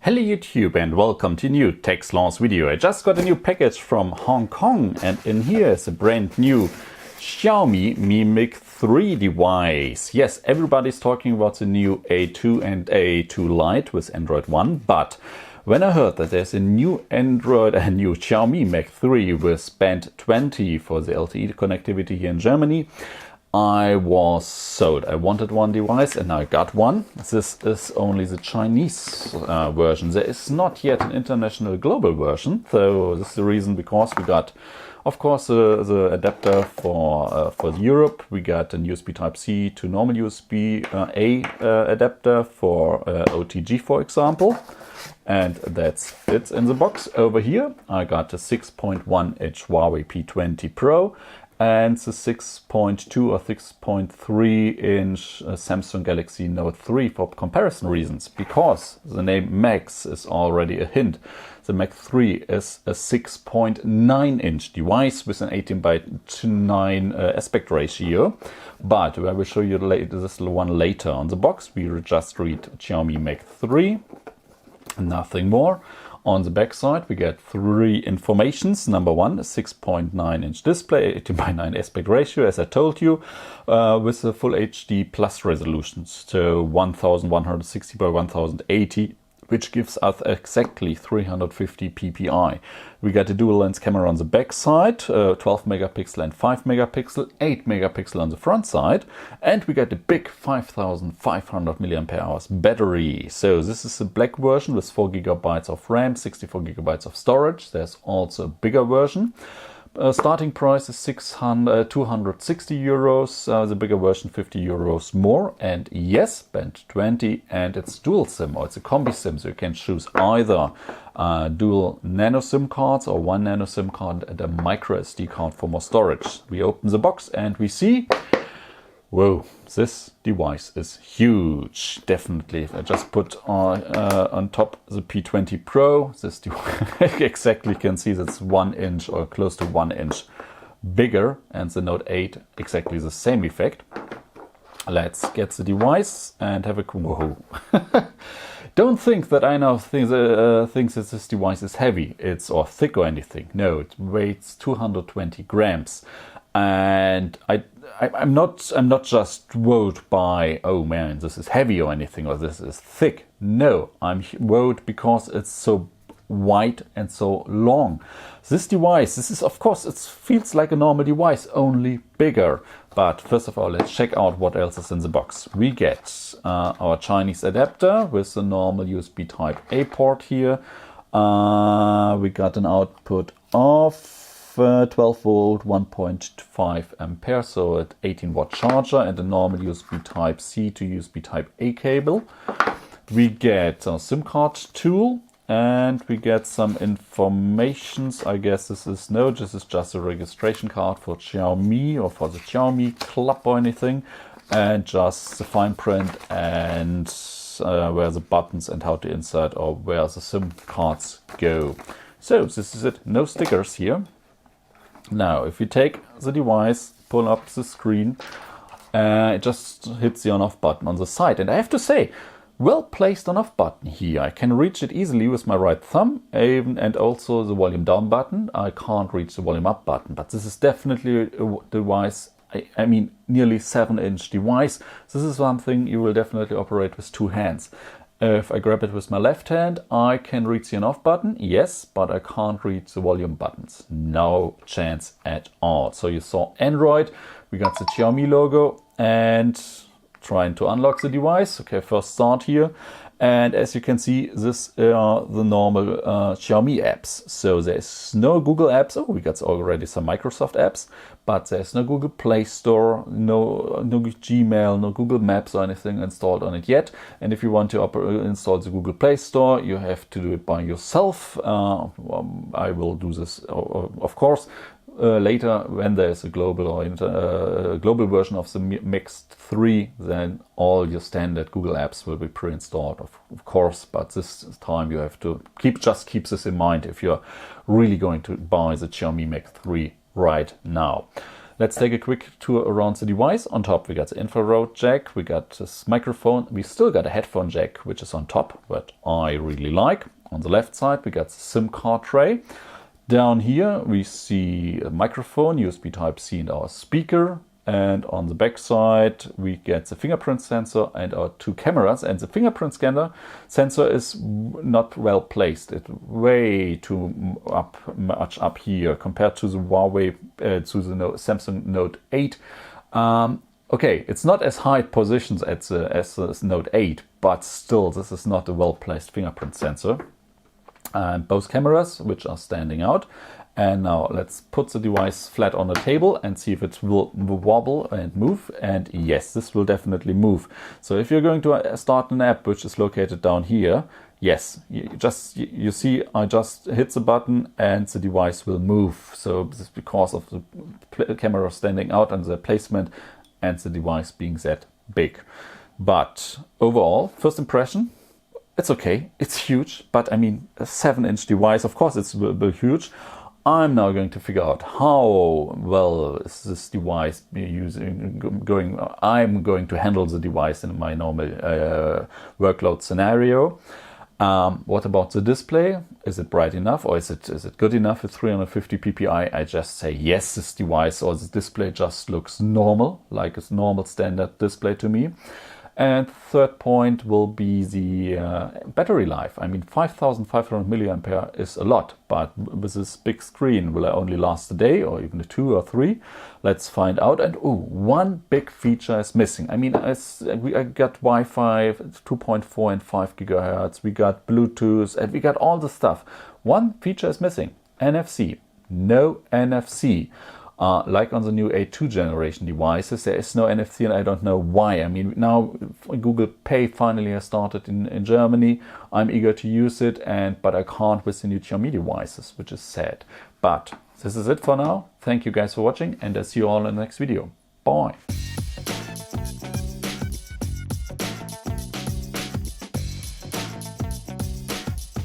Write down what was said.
Hello YouTube and welcome to a new Techsloth video. I just got a new package from Hong Kong and in here is a brand new Xiaomi Mi Mix 3 device. Yes, everybody's talking about the new A2 and A2 Lite with Android 1, but when I heard that there's a new Xiaomi Mix 3 with band 20 for the LTE connectivity here in Germany, I was sold. I wanted one device and I got one. This is only the Chinese version. There is not yet an international global version. So this is the reason, because we got, of course, the adapter for Europe. We got an USB Type-C to normal USB A adapter for OTG, for example. And that's it in the box. Over here, I got a 6.1-inch Huawei P20 Pro and the 6.2 or 6.3-inch Samsung Galaxy Note 3 for comparison reasons, because the name Max is already a hint. The Max 3 is a 6.9-inch device with an 18:9 aspect ratio, but I will show you this one later. On the box we just read Xiaomi Max 3, nothing more. On the back side, we get three informations. Number one, a 6.9-inch display, 18:9 aspect ratio, as I told you, with a full HD plus resolution, so 1160 by 1080, which gives us exactly 350 ppi. We got a dual lens camera on the back side, 12 megapixel and 5 megapixel, 8 megapixel on the front side, and we got a big 5500 mAh battery. So this is a black version with 4 GB of RAM, 64 GB of storage. There's also a bigger version. Starting price is 260 euros, the bigger version 50 euros more, and yes, band 20, and it's dual SIM, or it's a combi SIM, so you can choose either dual nano SIM cards or one nano SIM card and a micro SD card for more storage. We open the box and we see, whoa, this device is huge, definitely. If I just put on top the P20 Pro, this device exactly can see that's 1 inch or close to 1 inch bigger, and the Note 8 exactly the same effect. Let's get the device and have a whoa. Don't think that I now think that this device is heavy, or thick or anything. No, it weighs 220 grams. And I'm not just wowed by, oh man, this is heavy or anything, or this is thick. No, I'm wowed because it's so wide and so long. This device, of course, it feels like a normal device, only bigger. But first of all, let's check out what else is in the box. We get our Chinese adapter with the normal USB Type-A port here. We got an output of 12 volt, 1.5 ampere, so at 18 watt charger, and a normal USB Type-C to USB Type-A cable. We get a SIM card tool, and we get some informations. I guess this is just a registration card for Xiaomi or for the Xiaomi club or anything, and just the fine print and where the buttons and how to insert or where the SIM cards go. So this is it, no stickers here. Now, if you take the device, pull up the screen, it just hits the on-off button on the side. And I have to say, well-placed on-off button here. I can reach it easily with my right thumb, and also the volume down button. I can't reach the volume up button, but this is definitely a device, I mean, nearly 7-inch device. This is something you will definitely operate with two hands. If I grab it with my left hand, I can reach the on-off button, yes, but I can't reach the volume buttons. No chance at all. So you saw Android, we got the Xiaomi logo, and trying to unlock the device. Okay, first start here. And as you can see, this are the normal Xiaomi apps. So there's no Google apps. Oh, we got already some Microsoft apps, but there's no Google Play Store, no Gmail, no Google Maps or anything installed on it yet. And if you want to install the Google Play Store, you have to do it by yourself. I will do this, of course, later when there's a global or global version of the Mix 3, then all your standard Google apps will be pre-installed, of course. But this time you have to keep this in mind if you're really going to buy the Xiaomi Mix 3 right now. Let's take a quick tour around the device. On top we got the infrared jack, we got this microphone, we still got a headphone jack which is on top, but I really like. On the left side we got the SIM card tray. Down here we see a microphone, USB Type-C and our speaker. And on the back side we get the fingerprint sensor and our 2 cameras. And the fingerprint sensor is not well placed. It's way too much up here compared to the Huawei, to the Samsung Note 8. Okay, it's not as high positions as the Note 8, but still this is not a well placed fingerprint sensor. And both cameras which are standing out. And now let's put the device flat on the table and see if it will wobble and move. And yes, this will definitely move. So if you're going to start an app which is located down here, yes, you see I just hit the button and the device will move. So this is because of the camera standing out and the placement and the device being that big. But overall, first impression, it's okay. It's huge, but I mean, a 7-inch device, of course it's huge. I'm now going to figure out how well is this device going. I'm going to handle the device in my normal workload scenario. What about the display? Is it bright enough, or is it good enough with 350 ppi? I just say yes, this device or the display just looks normal, like a normal standard display to me. And third point will be the battery life. I mean, 5,500 milliampere is a lot, but with this big screen, will it only last a day or even 2 or 3? Let's find out. And one big feature is missing. I mean, I got Wi-Fi 2.4 and 5 gigahertz. We got Bluetooth, and we got all the stuff. One feature is missing: NFC. No NFC. Like on the new A2 generation devices, there is no NFC, and I don't know why. I mean, now Google Pay finally has started in Germany. I'm eager to use it, but I can't with the new Xiaomi devices, which is sad. But this is it for now. Thank you guys for watching, and I'll see you all in the next video. Bye.